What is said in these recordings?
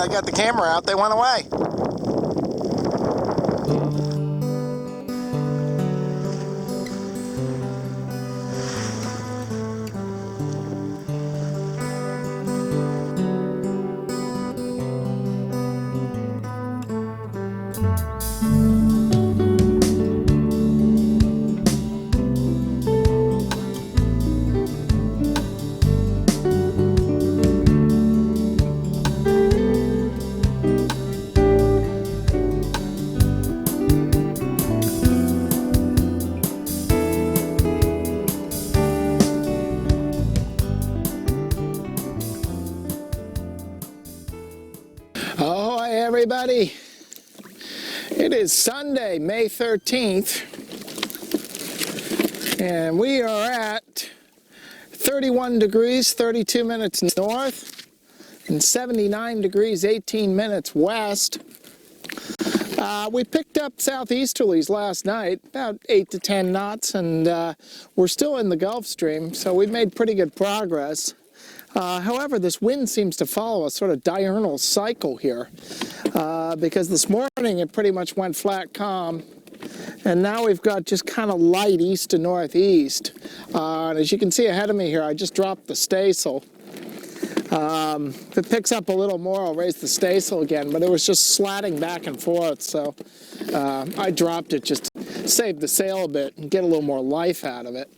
I got the camera out, they went away. Ahoy, everybody. It is Sunday, May 13th, and we are at 31 degrees, 32 minutes north, and 79 degrees, 18 minutes west. We picked up southeasterlies last night, about 8 to 10 knots, and we're still in the Gulf Stream, so we've made pretty good progress. However, this wind seems to follow a sort of diurnal cycle here, because this morning it pretty much went flat calm, and now we've got just kind of light east to northeast. And as you can see ahead of me here, I just dropped the staysail. If it picks up a little more, I'll raise the staysail again, but it was just slatting back and forth, so I dropped it just to save the sail a bit and get a little more life out of it,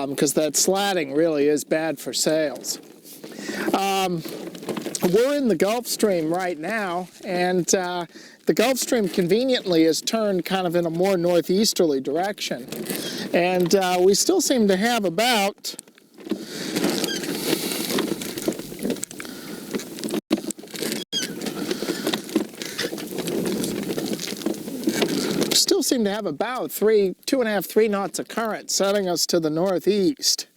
because that slatting really is bad for sails. We're in the Gulf Stream right now, and the Gulf Stream conveniently is turned kind of in a more northeasterly direction, and we still seem to have about about 2.5, 3 knots of current setting us to the northeast,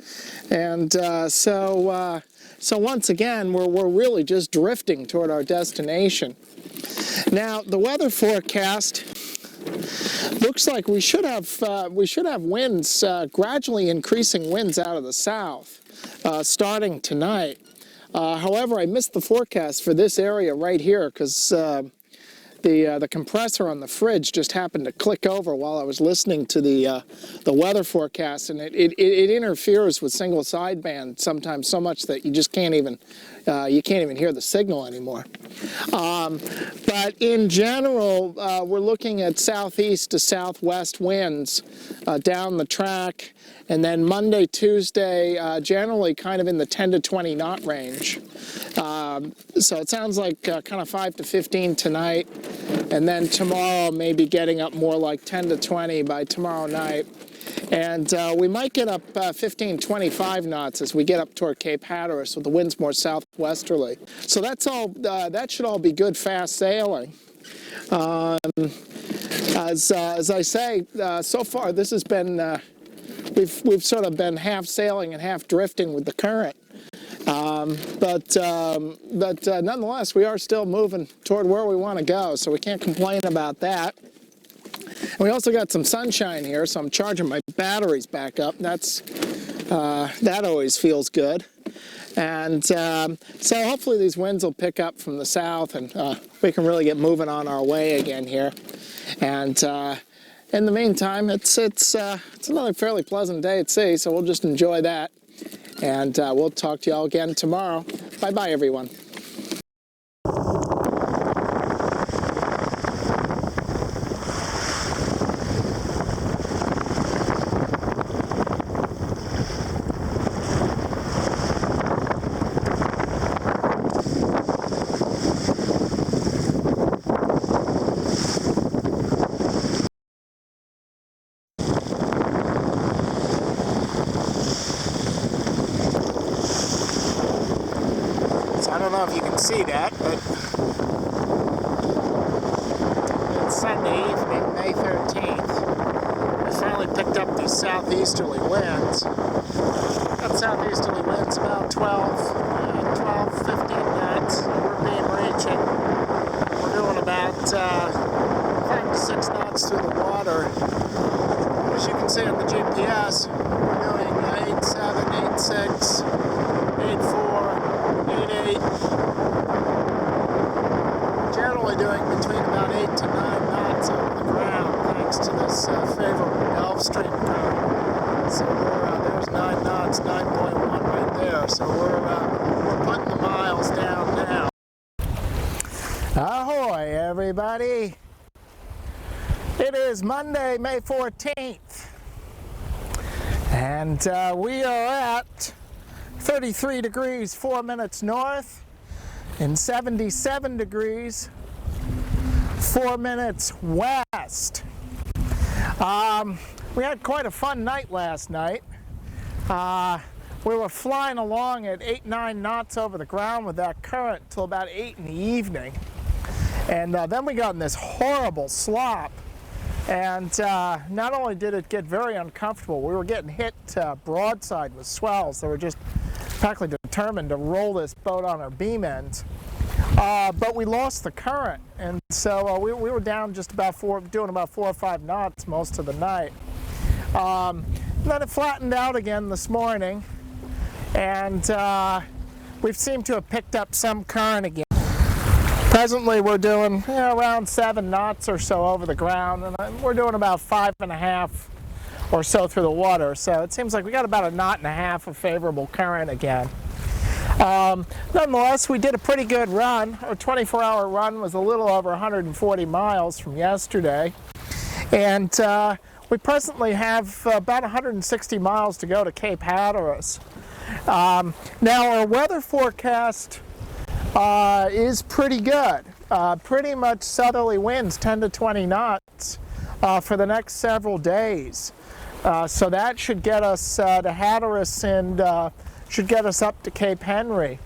and so once again we're really just drifting toward our destination. Now the weather forecast looks like we should have winds, gradually increasing winds out of the south, starting tonight. However, I missed the forecast for this area right here because the compressor on the fridge just happened to click over while I was listening to the weather forecast, and it interferes with single sideband sometimes so much that you just can't even hear the signal anymore. But in general, we're looking at southeast to southwest winds down the track, and then Monday, Tuesday, generally kind of in the 10 to 20 knot range. So it sounds like kind of 5 to 15 tonight, and then tomorrow maybe getting up more like 10 to 20 by tomorrow night. And we might get up 15, 25 knots as we get up toward Cape Hatteras, so the wind's more southwesterly. So that's all. That should all be good, fast sailing. As I say, so far this has been we've sort of been half sailing and half drifting with the current. But nonetheless, we are still moving toward where we want to go, so we can't complain about that. And we also got some sunshine here, so I'm charging my batteries back up. That always feels good. And so hopefully these winds will pick up from the south, and we can really get moving on our way again here. And in the meantime, it's another fairly pleasant day at sea, so we'll just enjoy that. And we'll talk to you all again tomorrow. Bye-bye, everyone. I don't know if you can see that, but it's Sunday evening, May 13th. We finally picked up these southeasterly winds. Got southeasterly winds about 12, 15 knots. We're being reaching. We're doing about 5 to 6 knots through the water. As you can see on the GPS, we're doing 8.7, 8.6, 8.4, 8.8. favorable Gulf Stream current. So there's 9 knots, 9.1 right there. So we're putting the miles down now. Ahoy, everybody! It is Monday, May 14th, and we are at 33 degrees 4 minutes north and 77 degrees 4 minutes west. We had quite a fun night last night. We were flying along at 8-9 knots over the ground with that current till about 8 in the evening, and then we got in this horrible slop. And not only did it get very uncomfortable, we were getting hit broadside with swells that were just practically determined to roll this boat on our beam ends. But we lost the current, and so we were down just about doing about 4 or 5 knots most of the night. Then it flattened out again this morning, and we've seemed to have picked up some current again. Presently we're doing around 7 knots or so over the ground, and we're doing about 5.5 or so through the water. So it seems like we got about 1.5 knots of favorable current again. Nonetheless, we did a pretty good run. Our 24-hour run was a little over 140 miles from yesterday, and we presently have about 160 miles to go to Cape Hatteras. Now our weather forecast is pretty good. Pretty much southerly winds, 10 to 20 knots for the next several days. So that should get us to Hatteras and should get us up to Cape Henry.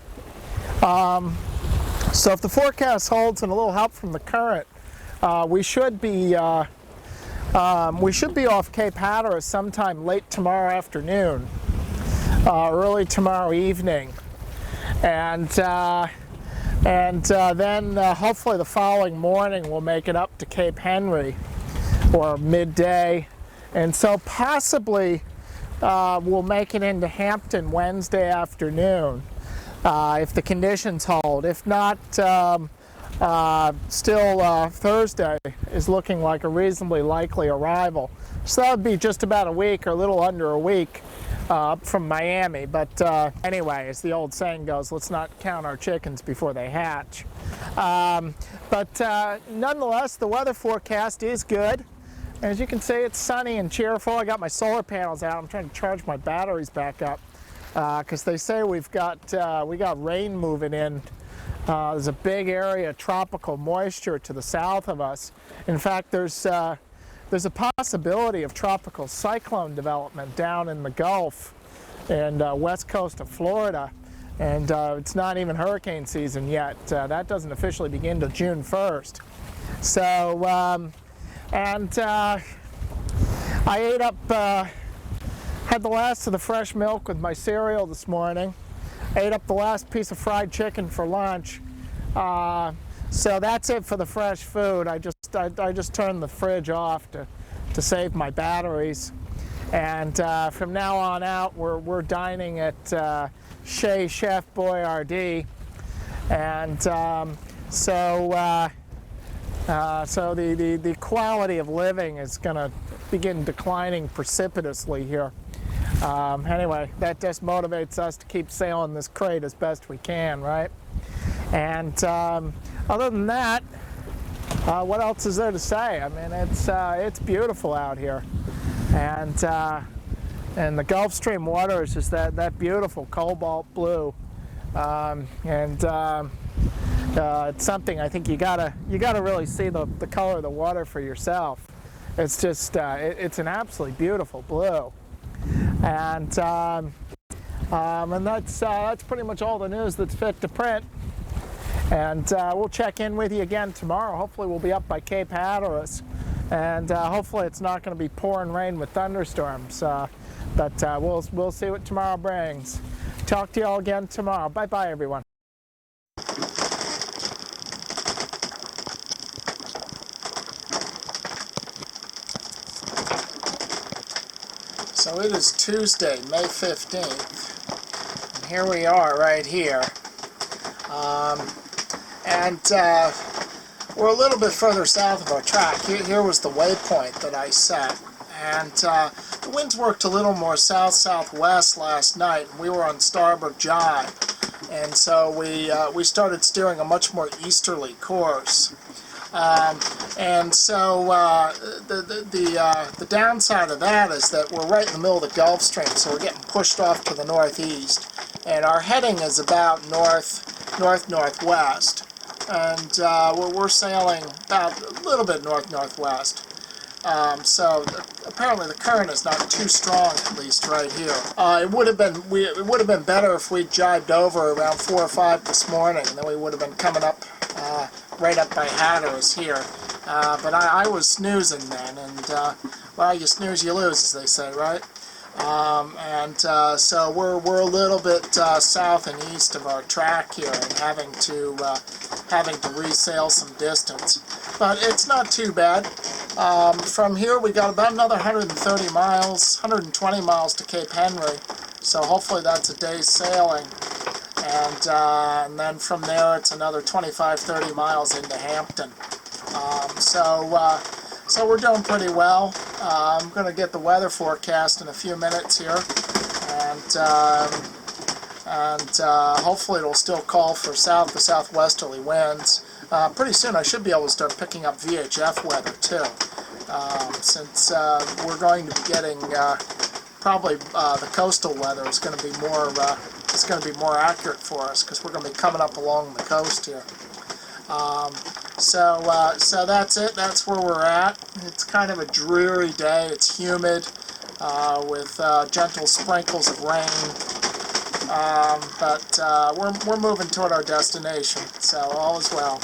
So if the forecast holds and a little help from the current, we should be off Cape Hatteras sometime late tomorrow afternoon, early tomorrow evening, and then hopefully the following morning we'll make it up to Cape Henry, or midday, and so possibly we'll make it into Hampton Wednesday afternoon if the conditions hold. If not, still Thursday is looking like a reasonably likely arrival. So that would be just about a week, or a little under a week from Miami. But anyway, as the old saying goes, let's not count our chickens before they hatch. But nonetheless, the weather forecast is good. As you can see, it's sunny and cheerful. I got my solar panels out. I'm trying to charge my batteries back up because they say we got rain moving in. There's a big area of tropical moisture to the south of us. In fact, there's a possibility of tropical cyclone development down in the Gulf and west coast of Florida, and it's not even hurricane season yet. That doesn't officially begin till June 1st. So, I ate up, had the last of the fresh milk with my cereal this morning. Ate up the last piece of fried chicken for lunch. So that's it for the fresh food. I just turned the fridge off to save my batteries, and from now on out we're dining at Chez Chef Boyardee, and so the quality of living is going to begin declining precipitously here. Anyway, that just motivates us to keep sailing this crate as best we can, right? And other than that, what else is there to say? I mean, it's beautiful out here, and the Gulf Stream water is just that beautiful cobalt blue, and it's something I think you gotta really see the color of the water for yourself. It's just it's an absolutely beautiful blue, and that's pretty much all the news that's fit to print. And we'll check in with you again tomorrow. Hopefully we'll be up by Cape Hatteras, and hopefully it's not going to be pouring rain with thunderstorms. But we'll see what tomorrow brings. Talk to you all again tomorrow. Bye bye, everyone. So it is Tuesday, May 15th, and here we are right here. We're a little bit further south of our track. Here was the waypoint that I set, And the winds worked a little more south-southwest last night, and we were on starboard jibe. And so we started steering a much more easterly course. And so the downside of that is that we're right in the middle of the Gulf Stream, so we're getting pushed off to the northeast. And our heading is about north-northwest. And we're sailing about a little bit north-northwest. So apparently the current is not too strong, at least right here. It would have been better if we'd jibed over around 4 or 5 this morning, and then we would have been coming up right up by Hatteras here. But I was snoozing then, and well, you snooze, you lose, as they say, right? So we're a little bit south and east of our track here, and having to resail some distance. But it's not too bad. From here we got about another 130 miles, 120 miles to Cape Henry, so hopefully that's a day's sailing. And then from there it's another 25-30 miles into Hampton. So we're doing pretty well. I'm going to get the weather forecast in a few minutes here, and hopefully it'll still call for south to southwesterly winds. Pretty soon I should be able to start picking up VHF weather too, since we're going to be getting probably the coastal weather is going to be more accurate for us, because we're going to be coming up along the coast here. So that's it. That's where we're at. It's kind of a dreary day. It's humid with gentle sprinkles of rain. But we're moving toward our destination, so all is well.